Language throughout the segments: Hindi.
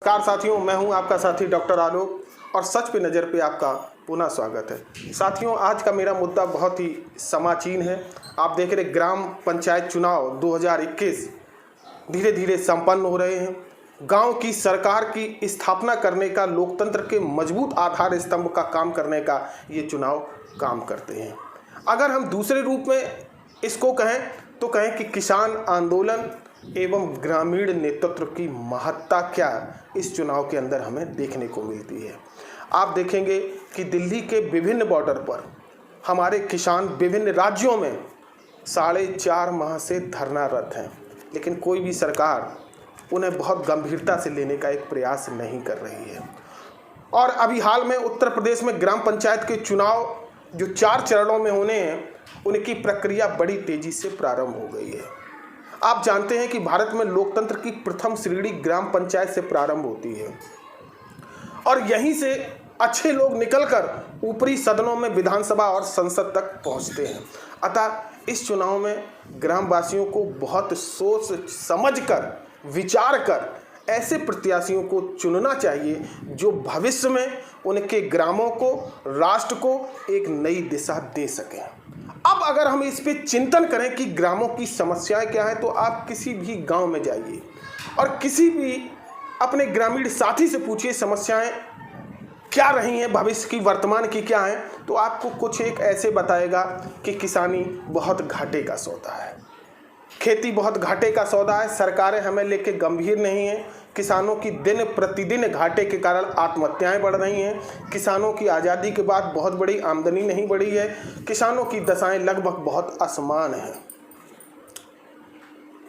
कार साथियों, मैं हूं आपका साथी डॉक्टर आलोक और सच पे नज़र पे आपका पुनः स्वागत है। साथियों, आज का मेरा मुद्दा बहुत ही समाचीन है। आप देख रहे ग्राम पंचायत चुनाव 2021 धीरे धीरे संपन्न हो रहे हैं। गांव की सरकार की स्थापना करने का, लोकतंत्र के मजबूत आधार स्तंभ का काम करने का ये चुनाव काम करते हैं। अगर हम दूसरे रूप में इसको कहें तो कहें कि किसान आंदोलन एवं ग्रामीण नेतृत्व की महत्ता क्या इस चुनाव के अंदर हमें देखने को मिलती है। आप देखेंगे कि दिल्ली के विभिन्न बॉर्डर पर हमारे किसान विभिन्न राज्यों में 4.5 माह से धरनारत हैं, लेकिन कोई भी सरकार उन्हें बहुत गंभीरता से लेने का एक प्रयास नहीं कर रही है। और अभी हाल में उत्तर प्रदेश में ग्राम पंचायत के चुनाव जो 4 चरणों में होने हैं, उनकी प्रक्रिया बड़ी तेजी से प्रारंभ हो गई है। आप जानते हैं कि भारत में लोकतंत्र की प्रथम श्रेणी ग्राम पंचायत से प्रारंभ होती है और यहीं से अच्छे लोग निकलकर ऊपरी सदनों में, विधानसभा और संसद तक पहुंचते हैं। अतः इस चुनाव में ग्रामवासियों को बहुत सोच समझकर, विचार कर ऐसे प्रत्याशियों को चुनना चाहिए जो भविष्य में उनके ग्रामों को, राष्ट्र को एक नई दिशा दे सकें। अब अगर हम इस पे चिंतन करें कि ग्रामों की समस्याएं क्या है, तो आप किसी भी गांव में जाइए और किसी भी अपने ग्रामीण साथी से पूछिए समस्याएं क्या रही हैं, भविष्य की, वर्तमान की क्या है, तो आपको कुछ एक ऐसे बताएगा कि किसानी बहुत घाटे का सौदा है, खेती बहुत घाटे का सौदा है, सरकारें हमें लेके गंभीर नहीं हैं, किसानों की दिन प्रतिदिन घाटे के कारण आत्महत्याएं बढ़ रही हैं, किसानों की आज़ादी के बाद बहुत बड़ी आमदनी नहीं बढ़ी है, किसानों की दशाएं लगभग बहुत असमान हैं।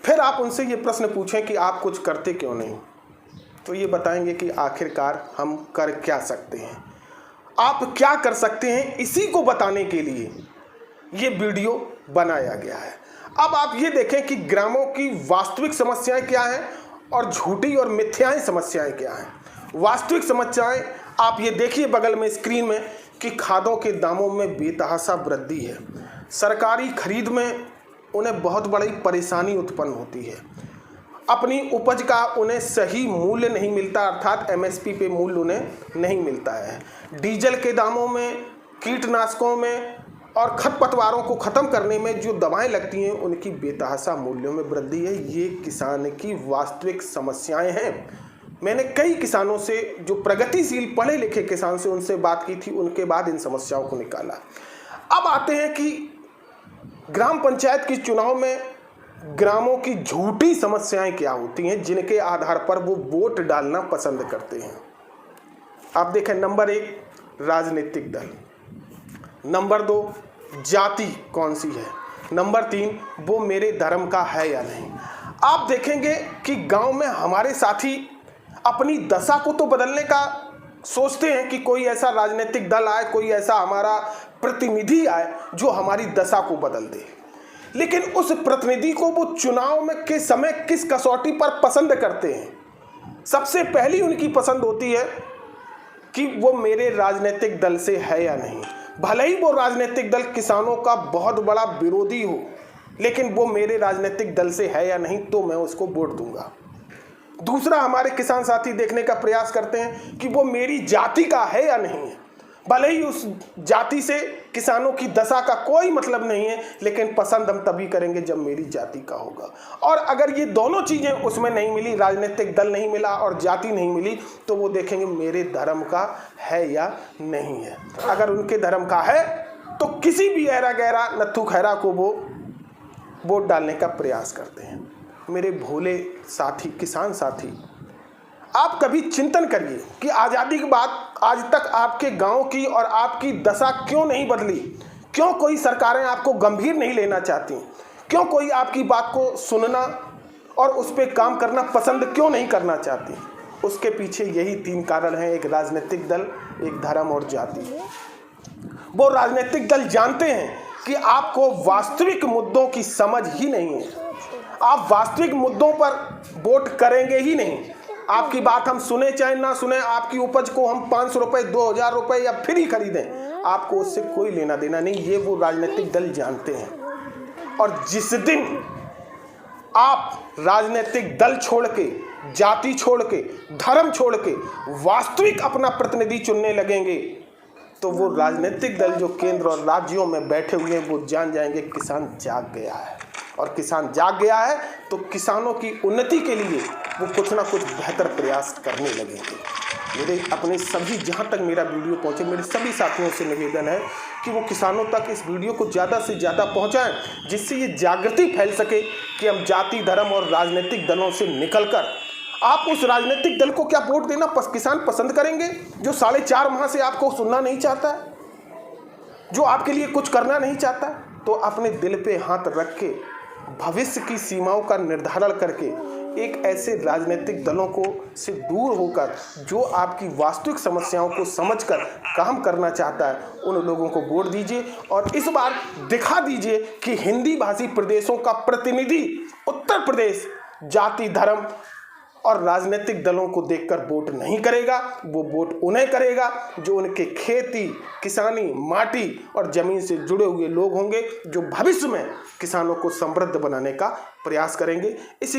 फिर आप उनसे ये प्रश्न पूछें कि आप कुछ करते क्यों नहीं, तो ये बताएंगे कि आखिरकार हम कर क्या सकते हैं। आप क्या कर सकते हैं, इसी को बताने के लिए ये वीडियो बनाया गया है। अब आप ये देखें कि ग्रामों की वास्तविक समस्याएं क्या हैं और झूठी और मिथ्याएं समस्याएं क्या हैं। वास्तविक समस्याएं आप ये देखिए बगल में स्क्रीन में कि खादों के दामों में बेतहाशा वृद्धि है, सरकारी खरीद में उन्हें बहुत बड़ी परेशानी उत्पन्न होती है, अपनी उपज का उन्हें सही मूल्य नहीं मिलता, अर्थात एमएसपी पे मूल्य उन्हें नहीं मिलता है, डीजल के दामों में, कीटनाशकों में और खरपतवारों को ख़त्म करने में जो दवाएं लगती हैं उनकी बेतहाशा मूल्यों में वृद्धि है। ये किसान की वास्तविक समस्याएं हैं। मैंने कई किसानों से, जो प्रगतिशील पढ़े लिखे किसान से, उनसे बात की थी, उनके बाद इन समस्याओं को निकाला। अब आते हैं कि ग्राम पंचायत के चुनाव में ग्रामों की झूठी समस्याएं क्या होती हैं जिनके आधार पर वो वोट डालना पसंद करते हैं। आप देखें, नंबर 1 राजनीतिक दल, नंबर 2 जाति कौन सी है, नंबर 3 वो मेरे धर्म का है या नहीं। आप देखेंगे कि गांव में हमारे साथी अपनी दशा को तो बदलने का सोचते हैं कि कोई ऐसा राजनीतिक दल आए, कोई ऐसा हमारा प्रतिनिधि आए जो हमारी दशा को बदल दे, लेकिन उस प्रतिनिधि को वो चुनाव में के समय किस कसौटी पर पसंद करते हैं। सबसे पहली उनकी पसंद होती है कि वो मेरे राजनीतिक दल से है या नहीं। भले ही वो राजनीतिक दल किसानों का बहुत बड़ा विरोधी हो, लेकिन वो मेरे राजनीतिक दल से है या नहीं तो मैं उसको वोट दूंगा। दूसरा, हमारे किसान साथी देखने का प्रयास करते हैं कि वो मेरी जाति का है या नहीं है। भले ही उस जाति से किसानों की दशा का कोई मतलब नहीं है, लेकिन पसंद हम तभी करेंगे जब मेरी जाति का होगा। और अगर ये दोनों चीज़ें उसमें नहीं मिली, राजनीतिक दल नहीं मिला और जाति नहीं मिली, तो वो देखेंगे मेरे धर्म का है या नहीं है। अगर उनके धर्म का है तो किसी भी ऐरा गैरा नत्थू खैरा को वो वोट डालने का प्रयास करते हैं। मेरे भोले साथी, किसान साथी, आप कभी चिंतन करिए कि आज़ादी के बाद आज तक आपके गांव की और आपकी दशा क्यों नहीं बदली, क्यों कोई सरकारें आपको गंभीर नहीं लेना चाहती, क्यों कोई आपकी बात को सुनना और उस पर काम करना पसंद क्यों नहीं करना चाहती। उसके पीछे यही 3 कारण हैं, एक राजनीतिक दल, एक धर्म और जाति। वो राजनीतिक दल जानते हैं कि आपको वास्तविक मुद्दों की समझ ही नहीं है, आप वास्तविक मुद्दों पर वोट करेंगे ही नहीं। आपकी बात हम सुने चाहे ना सुने, आपकी उपज को हम 500 रुपये, 2000 रुपये या फ्री खरीदें, आपको उससे कोई लेना देना नहीं। ये वो राजनीतिक दल जानते हैं। और जिस दिन आप राजनीतिक दल छोड़ के जाति छोड़ के, धर्म छोड़ के वास्तविक अपना प्रतिनिधि चुनने लगेंगे तो वो राजनीतिक दल जो केंद्र और राज्यों में बैठे हुए हैं वो जान जाएंगे किसान जाग गया है। और किसान जाग गया है तो किसानों की उन्नति के लिए वो कुछ ना कुछ बेहतर प्रयास करने लगेंगे। मेरे अपने सभी, जहाँ तक मेरा वीडियो पहुँचे, मेरे सभी साथियों से निवेदन है कि वो किसानों तक इस वीडियो को ज़्यादा से ज़्यादा पहुँचाएं, जिससे ये जागृति फैल सके कि हम जाति, धर्म और राजनीतिक दलों से निकलकर आप उस राजनीतिक दल को क्या वोट देना किसान पसंद करेंगे जो 4.5 माह से आपको सुनना नहीं चाहता है, जो आपके लिए कुछ करना नहीं चाहता। तो अपने दिल पे हाथ रख के भविष्य की सीमाओं का निर्धारण करके एक ऐसे राजनीतिक दलों को से दूर होकर जो आपकी वास्तविक समस्याओं को समझकर काम करना चाहता है उन लोगों को वोट दीजिए। और इस बार दिखा दीजिए कि हिंदी भाषी प्रदेशों का प्रतिनिधि उत्तर प्रदेश जाति, धर्म और राजनीतिक दलों को देखकर वोट नहीं करेगा, वो वोट उन्हें करेगा जो उनके खेती, किसानी, माटी और ज़मीन से जुड़े हुए लोग होंगे, जो भविष्य में किसानों को समृद्ध बनाने का प्रयास करेंगे। इसी